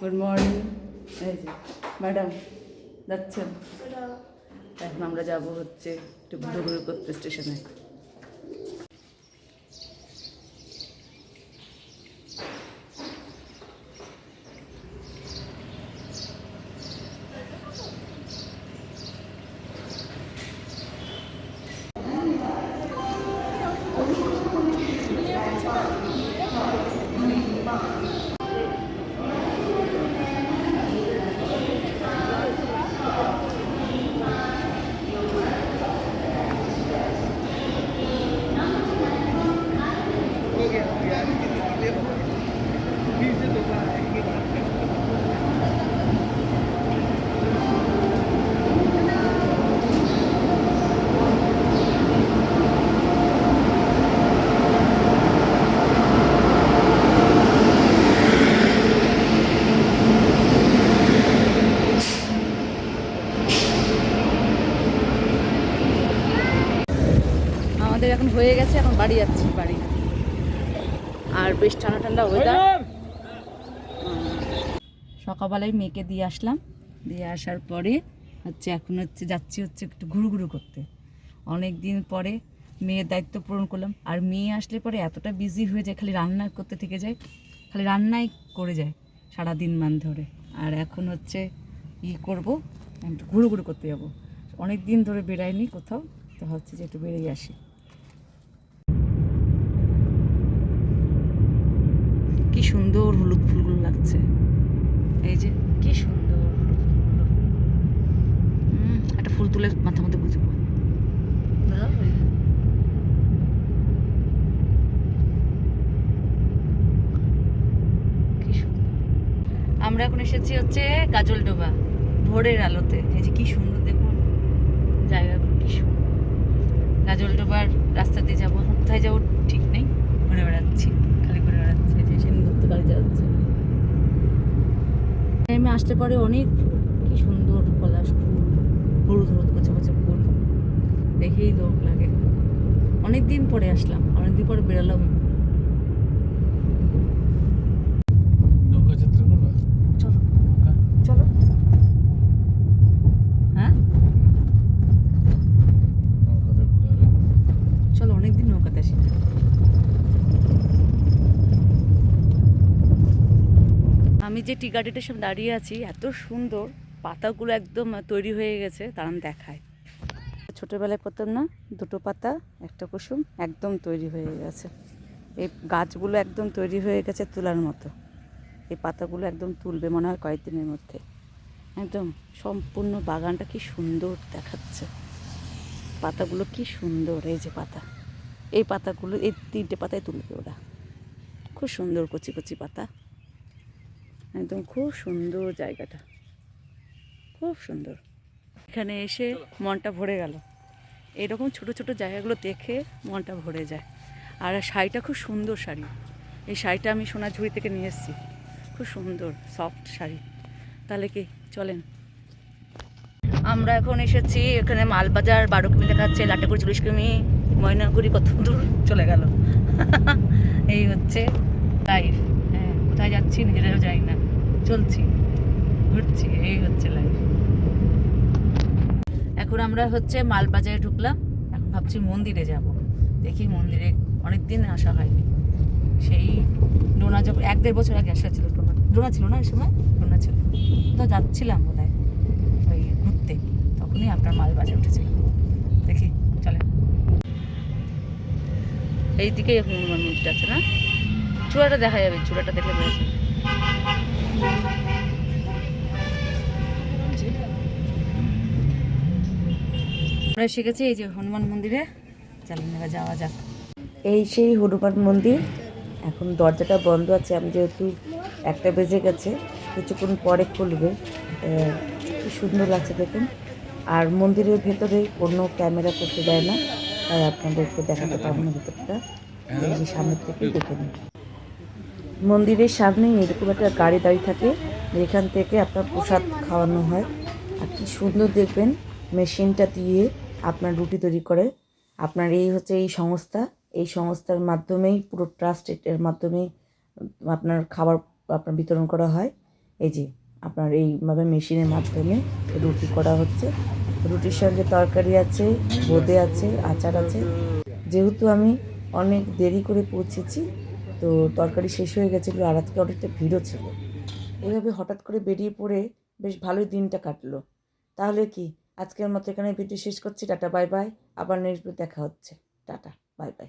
Good morning. এই যে madam যাচ্ছেন, এখন আমরা যাব হচ্ছে একটু ঘুরঘুরি করতে স্টেশনে। আমাদের এখন হয়ে গেছে, এখন বাড়ি যাচ্ছি, বাড়ি। আর বেশ ঠান্ডা ঠান্ডা ওয়েদার। সকালবেলায় মেয়েকে দিয়ে আসলাম, দিয়ে আসার পরে হচ্ছে এখন হচ্ছে যাচ্ছি হচ্ছে একটু ঘুরু করতে। অনেক দিন পরে মেয়ের দায়িত্ব পূরণ করলাম। আর মেয়ে আসলে পরে এতটা বিজি হয়ে যায়, খালি রান্না করতে থেকে যায়, খালি রান্নাই করে যায় সারাদিন মান ধরে। আর এখন হচ্ছে করবো, একটু ঘুরু করতে যাবো। অনেক দিন ধরে বেরাইনি কোথাও, তো হচ্ছে যে একটু বেরিয়ে আসি। কি সুন্দর হলুদ ফুলগুলো লাগছে, এই যে কি সুন্দর হলুদ ফুলগুলো। একটা ফুল তুলে মাথার মধ্যে গুজবো। কি সুন্দর। আমরা এখন এসেছি হচ্ছে গাজলডোবা, ভোরের আলোতে। এই যে কি সুন্দর, দেখুন জায়গাগুলো কি সুন্দর। গাজলডোবার রাস্তা দিয়ে যাবো, এখন কোথায় যাবো ঠিক নেই, ঘুরে বেড়াচ্ছি, খালি ঘুরে বেড়াচ্ছি। এই যে সেদিন ঘুরতে পারি যাচ্ছে। টাইমে আসতে পারে অনেক ফুল, কি সুন্দর পলাশ ফুল, হলুদ হলুদ কচে ফুল, দেখেই লোক লাগে। অনেক দিন পরে আসলাম, অনেক দিন পরে বেরোলাম। চলো চলো, হ্যাঁ চলো, অনেকদিন নৌকাতে আসি। আমি যে টি গার্ডেনের সামনে দাঁড়িয়ে আছি, এত সুন্দর পাতাগুলো একদম তৈরি হয়ে গেছে, তার আমি দেখাই। ছোটোবেলায় পড়তাম না, দুটো পাতা একটা কুসুম, একদম তৈরি হয়ে গেছে। এই গাছগুলো একদম তৈরি হয়ে গেছে তোলার মতো। এই পাতাগুলো একদম তুলবে মনে হয় কয়েকদিনের মধ্যে। একদম সম্পূর্ণ বাগানটা কি সুন্দর দেখাচ্ছে। পাতাগুলো কি সুন্দর, এই যে পাতা, এই পাতাগুলো এই 3টে পাতায় তুলবে ওরা। খুব সুন্দর কচি কচি পাতা, একদম খুব সুন্দর জায়গাটা, খুব সুন্দর। এখানে এসে মনটা ভরে গেল। এরকম ছোট ছোট জায়গাগুলো দেখে মনটা ভরে যায়। আর শাড়িটা খুব সুন্দর শাড়ি, এই শাড়িটা আমি সোনাঝুরি থেকে নিয়ে এসেছি, খুব সুন্দর সফট শাড়ি। তাহলে কি চলেন, আমরা এখন এসেছি এখানে মালবাজার 12 কিমি লেখাচ্ছে, লাটাগুড়ি 40 কিমি, ময়নাগুড়ি কত দূর চলে গেল। এই হচ্ছে লাইফ। হ্যাঁ, কোথায় যাচ্ছি নিজেরাও যাই না, চলছি ঘুরছি, এই হচ্ছে লাইফ। এখন আমরা হচ্ছে মালবাজারে ঢুকলাম, এখন ভাবছি মন্দিরে যাব। দেখি মন্দিরে অনেক দিন আসা হয়নি। সেই ডোনা যখন 1-1.5 বছর আগে আসা ছিল, ডোনা ছিল না এই সময়, ডোনা ছিল তো, যাচ্ছিলাম বোধ হয় ওই ঘুরতে, তখনই আপনার মালবাজার উঠেছিলাম। দেখি চলেন, এই দিকেই হনুমান মন্দির আছে না, চূড়াটা দেখা যাবে, চূড়াটা দেখলে বেড়েছে। আমরা শিখেছি এই যে হনুমান মন্দিরে, চলেন এবার যাওয়া যাক। এই সেই হনুমান মন্দির। এখন দরজাটা বন্ধ আছে, আমি যেহেতু 1টা বেজে গেছে, কিছুক্ষণ পরে খুলবে। কি সুন্দর লাগছে দেখুন। আর মন্দিরের ভেতরে কোনো ক্যামেরা করতে দেয় না, তাই আপনাদেরকে দেখাতে পারবো না ভেতরটা, এই যে সামনের থেকে দেখে নিন। মন্দিরের সামনে এরকম একটা গাড়ি দাঁড়িয়ে থাকে, যেখান থেকে আপনার প্রসাদ খাওয়ানো হয়। আর কি সুন্দর দেখবেন, মেশিনটা দিয়ে আপনার রুটি তৈরি করে। আপনার এই হচ্ছে এই সংস্থা, এই সংস্থার মাধ্যমেই পুরো ট্রাস্ট, এর মাধ্যমেই আপনার খাবার আপনার বিতরণ করা হয়। এই যে আপনার এইভাবে মেশিনের মাধ্যমে রুটি করা হচ্ছে। রুটির সঙ্গে তরকারি আছে, বোঁদে আছে, আচার আছে। যেহেতু আমি অনেক দেরি করে পৌঁছেছি, তো তরকারি শেষ হয়ে গেছিলো আর আজকে অনেকটা ভিড়ও ছিল। এভাবে হঠাৎ করে বেরিয়ে পড়ে বেশ ভালোই দিনটা কাটলো। তাহলে কি আজকের মতো এখানে ভিডিও শেষ করছি। Tata bye bye. আবার নেক্সট দেখা হচ্ছে। Tata bye bye.